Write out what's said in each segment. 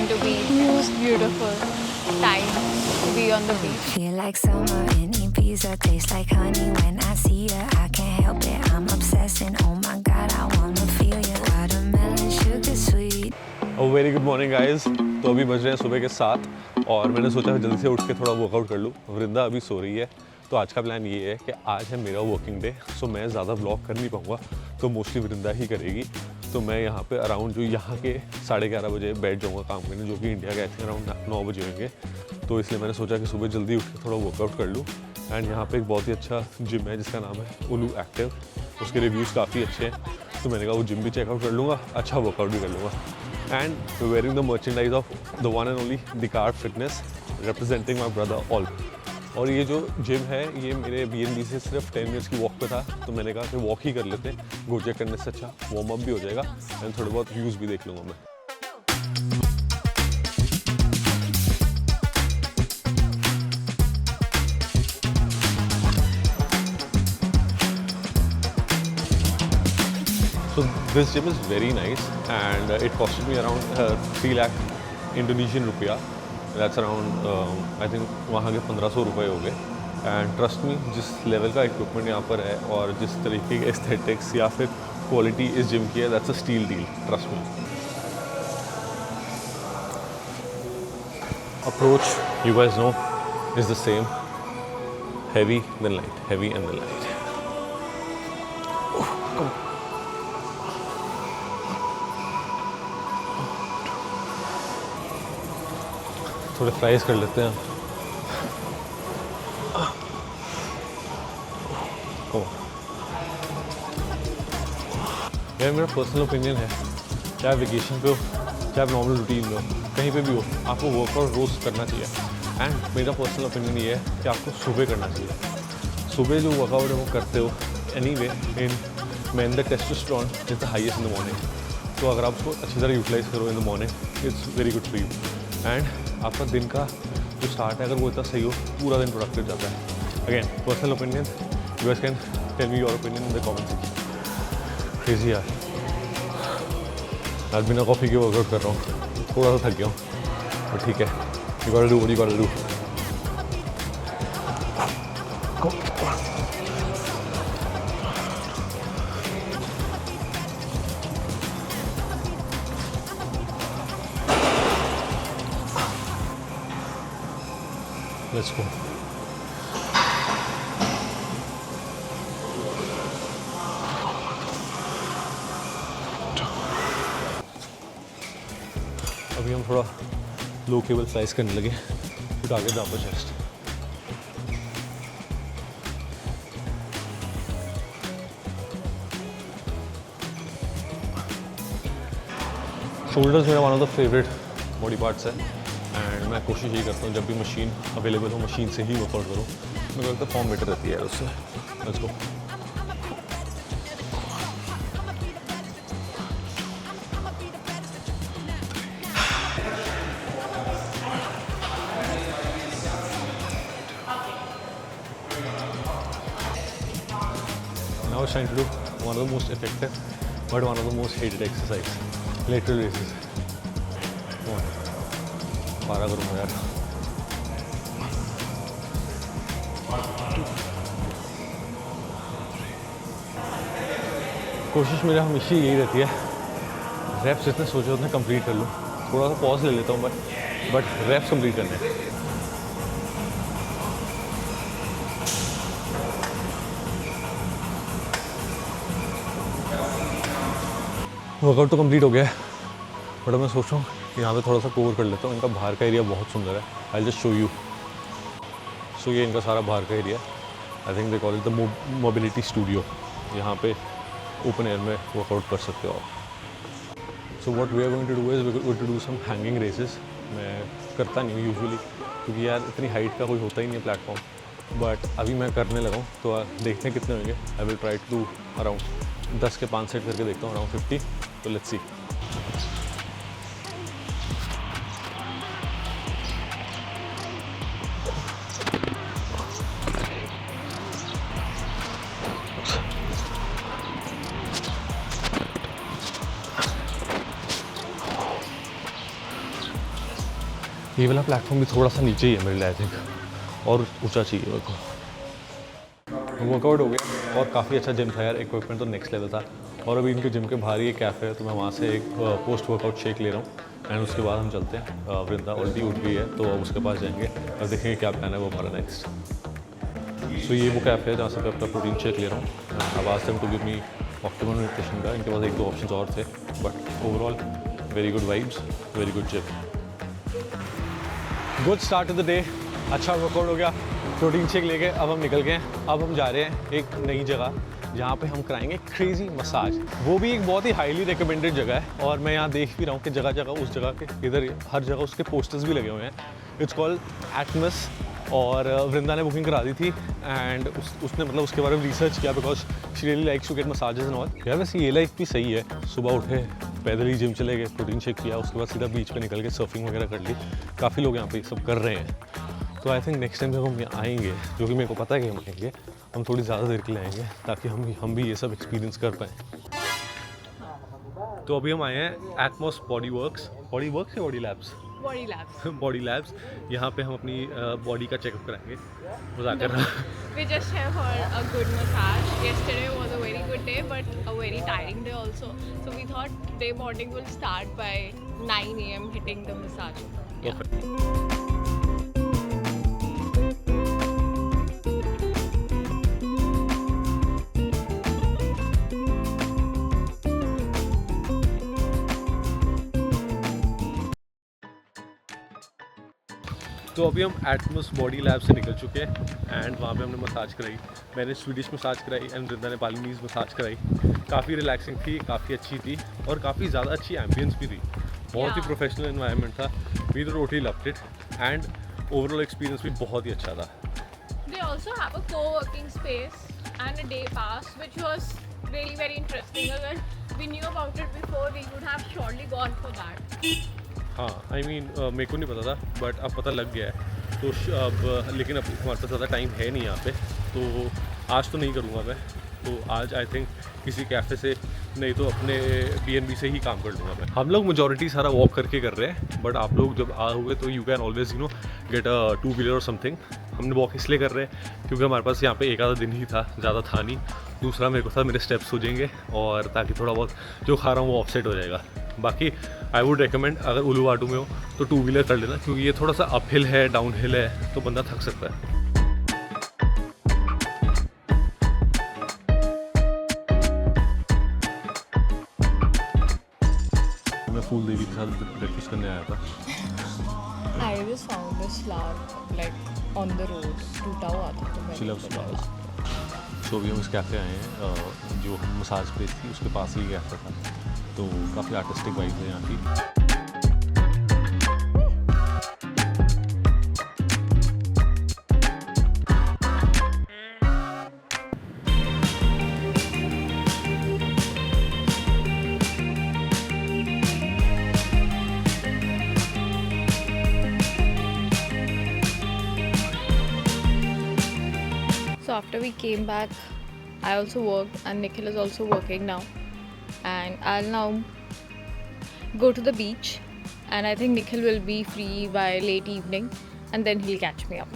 going to be most beautiful time to be on the beach. Feel like summer in Ibiza, tastes like honey when I see ya. I can't help it, I'm obsessing. Oh my God, I wanna feel ya. Watermelon, sugar sweet. Very good morning guys. तो अभी बज रहे हैं सुबह के 7 और मैंने सोचा जल्दी से उठ के थोड़ा वर्कआउट कर लूँ। वृंदा अभी सो रही है, तो आज का प्लान ये है कि आज है मेरा वर्किंग डे। सो मैं ज़्यादा व्लॉग कर नहीं पाऊँगा, तो मोस्टली वृंदा ही करेगी। तो मैं यहाँ पे अराउंड जो यहाँ के 11:30 बजे बैठ जाऊँगा काम करने, जो कि इंडिया के आई थिंक अराउंड 9 बजे होंगे। तो इसलिए मैंने सोचा कि सुबह जल्दी उठ के थोड़ा वर्कआउट कर लूँ। एंड यहाँ पे एक बहुत ही अच्छा जिम है जिसका नाम है उलू एक्टिव। उसके रिव्यूज़ काफ़ी अच्छे हैं, तो मैंने कहा वो जिम भी चेकआउट कर लूँगा, अच्छा वर्कआउट भी कर लूँगा। And wearing the merchandise of the one and only Dikar Fitness, representing my brother all. और ये जो जिम है ये मेरे BNB से सिर्फ 10 मिनट्स की वॉक पे था, तो मैंने कहा कि वॉक ही कर लेते हैं, गोचेक करने से अच्छा वार्म अप भी हो जाएगा एंड थोड़े बहुत व्यूज़ भी देख लूँगा मैं। So this gym is very nice and it costed me around 3 lakh Indonesian rupiah. That's around I think वहाँ के 1500 रुपये हो गए। एंड ट्रस्ट मी, जिस लेवल का इक्विपमेंट यहाँ पर है और जिस तरीके के एस्थेटिक्स या फिर क्वालिटी इस जिम की है, that's a steal deal, trust me. Approach, you guys know, is the same. Heavy then light, heavy and then light. थोड़े फ्राइज कर लेते हैं। यार मेरा पर्सनल ओपिनियन है, चाहे वेकेशन पे हो चाहे नॉर्मल रूटीन में हो, कहीं पे भी हो, आपको वर्कआउट रोज़ करना चाहिए। एंड मेरा पर्सनल ओपिनियन ये है कि आपको सुबह करना चाहिए। सुबह जो वर्कआउट है वो करते हो anyway, in main the testosterone is the highest in the morning. तो अगर आप उसको अच्छी तरह यूटिलाइज करो in the morning, it's very good for you. And आपका दिन का जो स्टार्ट है अगर वो इतना सही हो, पूरा दिन प्रोडक्टिव जाता है। Again personal opinion, you guys can tell me your opinion in the comment section. Crazy यार, आज बिना कॉफ़ी के वर्कआउट कर रहा हूँ, थोड़ा सा थक गया हूँ, बट ठीक है, you got to do what you got to do. Let's go. अभी हम थोड़ा लो केबल स्लाइस करने लगे, फिर आगे जाओ चेस्ट। शोल्डर्स मेरा one of the favourite body parts है एंड मैं कोशिश यही करता हूँ जब भी मशीन अवेलेबल हो मशीन से ही वर्कआउट करूँ। मेरे को लगता है फॉर्म बेटर रहती है उससे। Let's go. Now it's time to do one of the most effective but one of the most hated exercise, lateral raises. Come on. 12 करूँगा यार। कोशिश मेरा हमेशा यही रहती है, रेप्स जितने सोचे उतने कंप्लीट कर लूँ। थोड़ा सा पॉज ले लेता हूँ बट रेप्स कंप्लीट करने हैं। वर्कआउट तो कंप्लीट हो गया है, बट मैं सोच रहा हूँ यहाँ पे थोड़ा सा कवर कर लेता हूँ। इनका बाहर का एरिया बहुत सुंदर है, आई जस्ट शो यू। सो ये इनका सारा बाहर का area, I think they call it the mobility studio. यहाँ पे ओपन एयर में वर्कआउट कर सकते हो आप। So what we are going to do is we going to do some hanging races. मैं करता नहीं हूँ यूजुअली, क्योंकि यार इतनी हाइट का कोई होता ही नहीं है प्लेटफॉर्म, बट अभी मैं करने लगा हूँ, तो देखते हैं कितने होंगे। I will try to around 10 के 5 सेट करके देखता हूँ, अराउंड 50। तो लेट्स सी। ये वाला प्लेटफॉर्म भी थोड़ा सा नीचे ही है मेरे लिए आई थिंक, और ऊंचा चाहिए मेरे को। वर्कआउट हो गया और काफ़ी अच्छा जिम था यार, इक्विपमेंट तो नेक्स्ट लेवल था। और अभी इनके जिम के बाहर ही एक कैफ़े है, तो मैं वहाँ से एक पोस्ट वर्कआउट शेक ले रहा हूँ एंड उसके बाद हम चलते हैं। वृंदा ऑलरेडी उठ गई है तो अब उसके पास जाएंगे और देखेंगे क्या प्लान है वो हमारा नेक्स्ट। सो ये वो कैफ़े है जहाँ से मैं अपना प्रोटीन शेक ले रहा हूँ। अब आज to give me optimum nutrition का, इनके पास 1-2 ऑप्शन और थे, but overall very good vibes, very good gym. Good start of the day, अच्छा वर्कआउट हो गया, प्रोटीन शेक लेके अब हम निकल गए हैं। अब हम जा रहे हैं एक नई जगह जहाँ पे हम कराएंगे क्रेजी मसाज। वो भी एक बहुत ही हाईली रिकमेंडेड जगह है और मैं यहाँ देख भी रहा हूँ कि जगह जगह उस जगह के इधर हर जगह उसके पोस्टर्स भी लगे हुए हैं। इट्स कॉल्ड एटमस और वृंदा ने बुकिंग करा दी थी एंड उसने मतलब उसके बारे में रिसर्च किया because she really likes to get massages and all. यार वैसे ये लाइफ भी सही है, सुबह उठे पैदल ही जिम चले गए, प्रोटीन शेक किया, उसके बाद सीधा बीच पे निकल के सर्फिंग वगैरह कर ली। काफ़ी लोग यहाँ पे सब कर रहे हैं। तो आई थिंक नेक्स्ट टाइम जब हम यहाँ आएंगे, जो कि मेरे को पता है कि हम आएंगे, हम थोड़ी ज़्यादा देर के लिए आएंगे ताकि हम भी ये सब एक्सपीरियंस कर पाएँ। तो अभी हम आए हैं एटमॉस बॉडी वर्क्स या body labs? Body labs. Body labs. यहाँ पे हम अपनी बॉडी का चेकअप कराएंगे। मजाक कर रहा। We just here for a good massage. Yesterday was a very good day, but a very tiring day also. So we thought today morning will start by 9 AM hitting the massage. Yeah. तो अभी हम Atmos body lab से निकल चुके हैं and वहाँ पे हमने मसाज कराई। मैंने स्वीडिश मसाज कराई एंड वृंदा ने बालीनीज़ मसाज कराई। काफ़ी रिलैक्सिंग थी, काफ़ी अच्छी थी और काफ़ी ज़्यादा अच्छी एम्बियंस भी थी। बहुत ही प्रोफेशनल एनवायरनमेंट था। We totally loved it and overall experience भी बहुत ही अच्छा था। They also have a co-working space and a day pass, which was really very interesting. Agar we knew about it before, we would have surely gone for that. हाँ I mean मेरे को नहीं पता था बट अब पता लग गया है तो अब लेकिन अब हमारे पास ज़्यादा टाइम है नहीं यहाँ पे, तो आज तो नहीं करूँगा मैं। तो आज आई थिंक किसी कैफ़े से नहीं तो अपने B&B से ही काम कर लूँगा मैं। हम लोग मेजॉरिटी सारा वॉक करके कर रहे हैं बट आप लोग जब आओगे तो you can always get a 2-wheeler और समथिंग। हमने वॉक इसलिए कर रहे हैं क्योंकि हमारे पास यहाँ पे एक आधा दिन ही था, ज़्यादा था नहीं। दूसरा मेरे को था मेरे स्टेप्स हो जाएंगे और ताकि थोड़ा बहुत जो खा रहा हूँ वो ऑफसेट हो जाएगा। बाकी आई वुड रिकमेंड अगर उलूवाटू में हो तो 2-wheeler कर लेना क्योंकि ये थोड़ा सा अपहिल है, डाउनहिल है, तो बंदा थक सकता है। मैं फूल देवी के साथ ब्रेकफास्ट करने आया था। I just found this flower like on the road. टूटा हुआ था तो मैंने She loves flowers. तो अभी हम इस कैफ़े आए हैं जो मसाज प्लेस थी उसके पास ही कैफ़े था, तो काफ़ी आर्टिस्टिक वाइब है यहाँ की। So after we came back, I also worked and Nikhil is also working now. And I'll now go to the beach and I think Nikhil will be free by late evening and then he'll catch me up.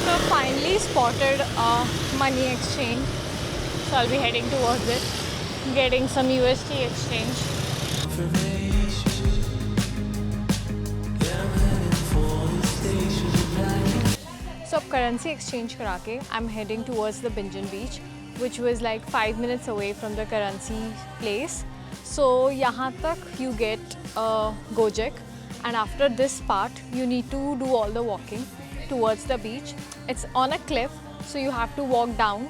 So finally spotted a money exchange. So I'll be heading towards it, getting some USD exchange. So currency exchange करा के I'm heading towards the Binjan beach, which was like 5 minutes away from the currency place. So यहाँ तक you get a Gojek, and after this part you need to do all the walking towards the beach. It's on a cliff, so you have to walk down,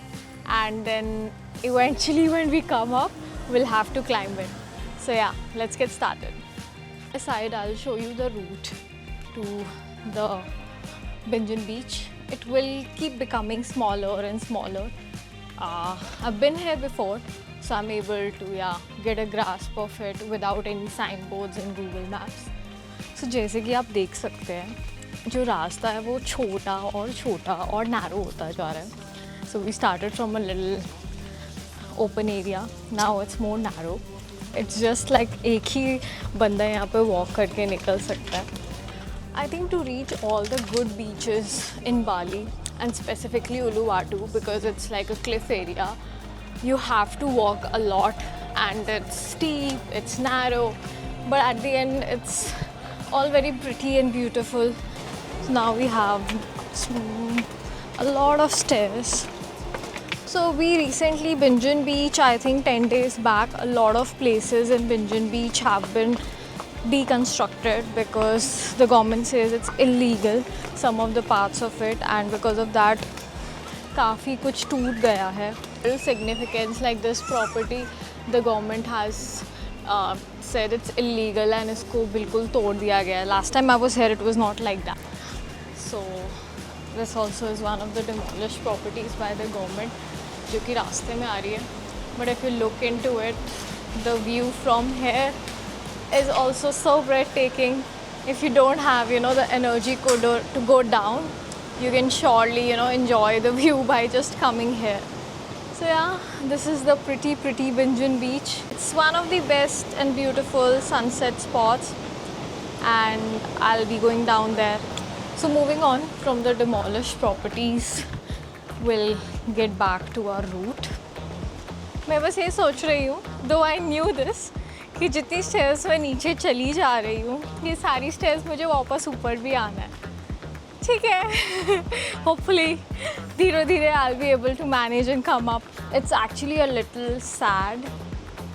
and then eventually when we come up, we'll have to climb it. So yeah, let's get started. Aside, I'll show you the route to the Binjan beach. It will keep becoming smaller and smaller. I've been here before, so I'm able to get a grasp of it without any signboards in Google Maps. So जैसे कि आप देख सकते हैं, जो रास्ता है वो छोटा और नैरो होता जा रहा है. So we started from a little open area. Now it's more narrow. It's just like एक ही बंदा यहाँ पे walk करके निकल सकता है. I think to reach all the good beaches in Bali and specifically Uluwatu, because it's like a cliff area, you have to walk a lot and it's steep, it's narrow, but at the end it's all very pretty and beautiful. So now we have a lot of stairs. So we recently Binjan Beach, I think 10 days back, a lot of places in Binjan Beach have been deconstructed because the government says it's illegal, some of the parts of it, and because of that काफ़ी कुछ टूट गया है. Significance like this property, the government has said it's illegal and इसको बिल्कुल तोड़ दिया गया है. Last time I was here it was not like that. So this also is one of the demolished properties by the government जो कि रास्ते में आ रही है. But if you look into it, the view from here is also so breathtaking. If you don't have, you know, the energy to go down, you can surely, you know, enjoy the view by just coming here. So yeah, this is the pretty Binjan Beach. It's one of the best and beautiful sunset spots, and I'll be going down there. So moving on from the demolished properties, we'll get back to our route. मैं बस ये सोच रही हूँ, though I knew this, कि जितनी stairs मैं नीचे चली जा रही हूँ, ये सारी स्टेयर्स मुझे वापस ऊपर भी आना है. ठीक है. Hopefully धीरे धीरे I'll be able to manage and come up. It's actually a little sad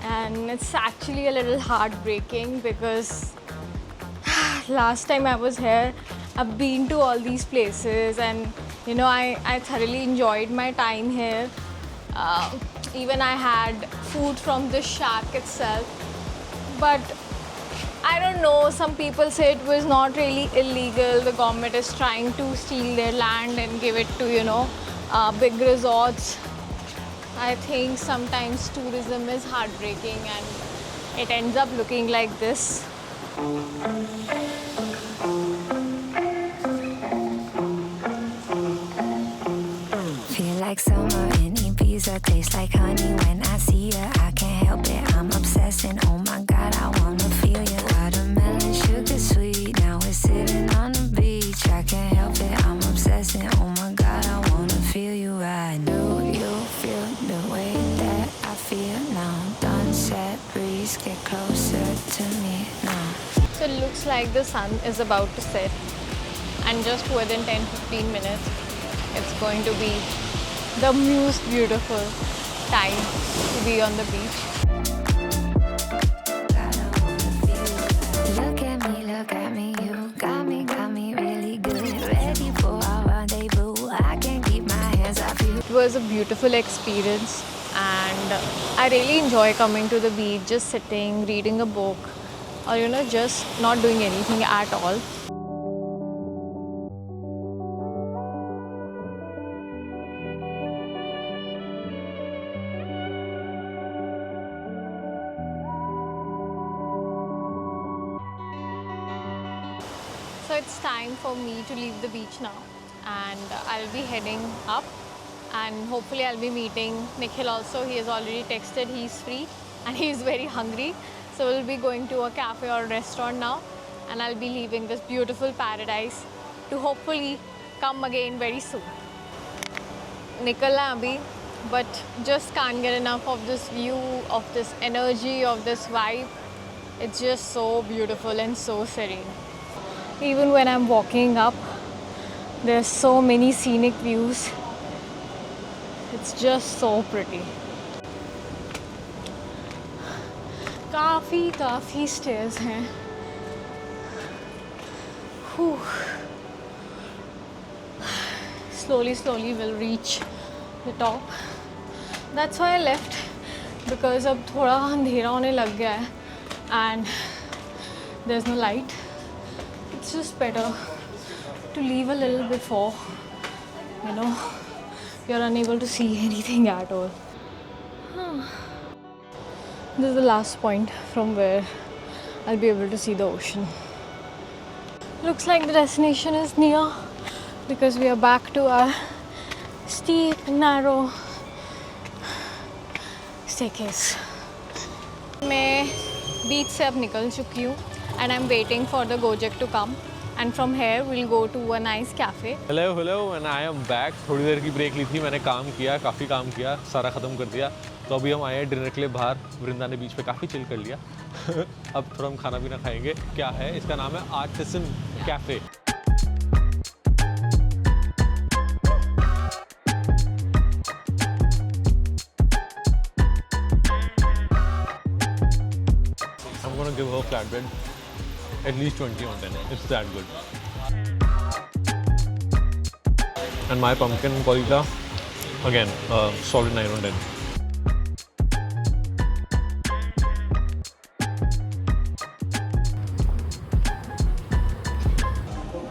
and it's actually a little heartbreaking because last time I was here, I've been to all these places and you know I thoroughly enjoyed my time here. Even I had food from the shack itself, but I don't know, some people say it was not really illegal. The government is trying to steal their land and give it to, you know, big resorts. I think sometimes tourism is heartbreaking and it ends up looking like this. Feel like summer in Ibiza, taste like honey when I see ya. I can't help it, I'm obsessing. Oh my God, I wanna feel ya. Watermelon, sugar sweet, now we're sitting on the beach. I can't help it, I'm obsessing. Oh my God, I wanna feel you right. Do you feel the way that I feel now? Sunset breeze, get closer to me now. So it looks like the sun is about to set, and just within 10-15 minutes it's going to be the most beautiful time to be on the beach. Look at me, you got me really good. Ready for our rendezvous, I can't keep my hands off you. It was a beautiful experience and I really enjoy coming to the beach, just sitting, reading a book, or you know, just not doing anything at all. So it's time for me to leave the beach now and I'll be heading up and hopefully I'll be meeting Nikhil also. He has already texted he's free and he's very hungry. So we'll be going to a cafe or a restaurant now and I'll be leaving this beautiful paradise to hopefully come again very soon. Nikalna abhi, but just can't get enough of this view, of this energy, of this vibe. It's just so beautiful and so serene. Even when I'm walking up, there's so many scenic views. It's just so pretty. काफ़ी stairs हैं. Whew. Slowly we'll reach the top. That's why I left, because अब थोड़ा अंधेरा होने लग गया है and there's no light. It's just better to leave a little before, you know, you're unable to see anything at all. This is the last point from where I'll be able to see the ocean. Looks like the destination is near because we are back to our steep, narrow staircase. मैं बीच से अब निकल चुकी हूँ and I'm waiting for the Gojek to come. And from here we'll go to a nice cafe. Hello and I am back. थोड़ी देर की break ली थी मैंने, काम किया, काफ़ी काम किया, सारा ख़त्म कर दिया। तो अभी हम आए हैं डिनर के लिए बाहर। वृंदा ने बीच पे काफ़ी चिल कर लिया। अब थोड़ा हम खाना पीना खाएंगे। क्या है, इसका नाम है artisan cafe. I'm gonna give her flatbread at least 20 on 10. It's that good. And my pumpkin porita, again, solid 9 on 10.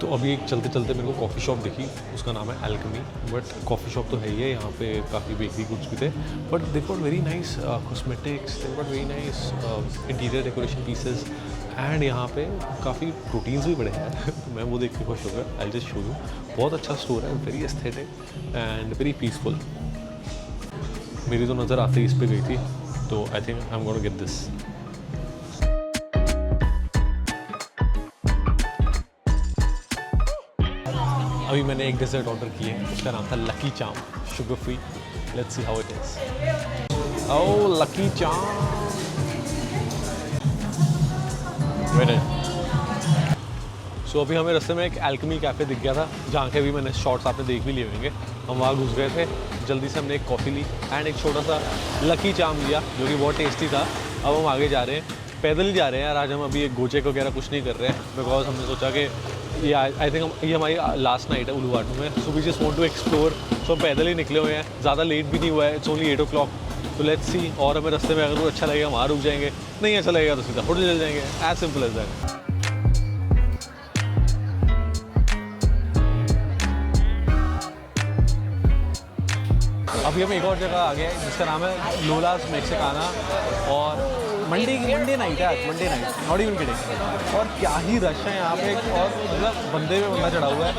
तो अभी एक चलते चलते मेरे को कॉफ़ी शॉप दिखी, उसका नाम है एल्केमी। बट कॉफ़ी शॉप तो है ही है, यहाँ पे काफ़ी बेकरी कुछ भी थे, but they got very nice cosmetics, they got very nice interior decoration pieces, and यहाँ पे काफ़ी प्रोटीन्स भी बड़े हैं। तो मैं वो देख के खुश हो गया। आई जस्ट शो यू, बहुत अच्छा स्टोर है, very aesthetic and very peaceful. मेरी तो नज़र आते ही इस पर गई थी, तो I think I am gonna get this. अभी मैंने एक डेजर्ट ऑर्डर किए, उसका नाम था Lucky Charm, sugar free. Let's see how it is. Oh Lucky Charm, so अभी हमें रास्ते में एक एल्केमी कैफ़े दिख गया था, जहाँ के भी मैंने शॉर्ट्स आपने देख भी लिए होंगे। हम वहाँ घुस गए थे, जल्दी से हमने एक कॉफ़ी ली एंड एक छोटा सा लकी चाम लिया, जो कि बहुत टेस्टी था। अब हम आगे जा रहे हैं, पैदल ही जा रहे हैं यार। आज हम अभी एक गोचेक वगैरह कुछ नहीं कर रहे हैं, बिकॉज हमने सोचा कि ये आई थिंक ये हमारी लास्ट नाइट है उलुवाटू में। So we just want to explore. So हम पैदल ही निकले हुए हैं, ज़्यादा लेट भी नहीं हुआ है, इट्स ओनली 8 o'clock। तो लेट्स सी, और हमें रास्ते में अगर कुछ अच्छा लगेगा वहाँ रुक जाएंगे, नहीं अच्छा लगेगा तो सीधा होटल चल जाएंगे। As simple as that. अभी हम एक और जगह आ गए हैं जिसका नाम है लोलास मेक्सिकाना, और मंडे नाइट है आज, Monday night, not even kidding. और क्या ही रश है यहाँ पे, और मतलब बंदे में बंदा चढ़ा हुआ है।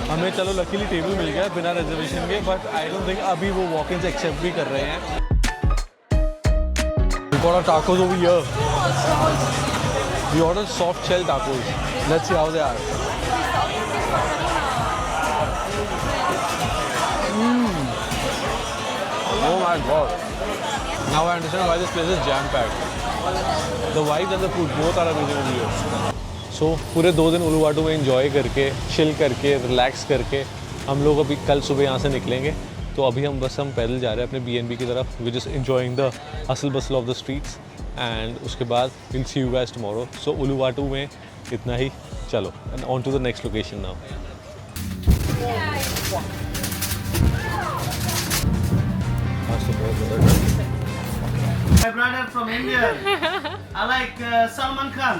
हमें चलो लकीली टेबल मिल गया बिना रिजर्वेशन के, बट आई डोंट थिंक अभी वो वॉक इन एक्सेप्ट भी कर रहे हैं। We got our tacos over here. We ordered soft shell tacos. Let's see how they are. Oh my god. Now I understand why this place is jam-packed. The vibes and the food both are amazing over here. So पूरे 2 दिन उलुवाटू में enjoy करके, chill करके, relax करके हम लोग अभी कल सुबह यहाँ से निकलेंगे। तो अभी हम पैदल जा रहे हैं अपने BNB की तरफ। We just enjoying the hustle bustle of the streets, and उसके बाद we'll see you guys tomorrow. So उलुवाटू में इतना ही, चलो and on to the next location now. My brother from India. I like Salman Khan.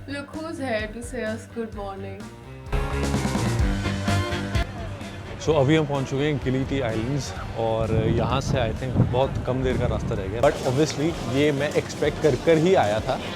Look who's here to say us good morning. सो अभी हम पहुंच चुके हैं गिलिटी आइलैंड्स, और यहाँ से आई थिंक बहुत कम देर का रास्ता रह गया। बट ऑब्वियसली ये मैं एक्सपेक्ट कर ही आया था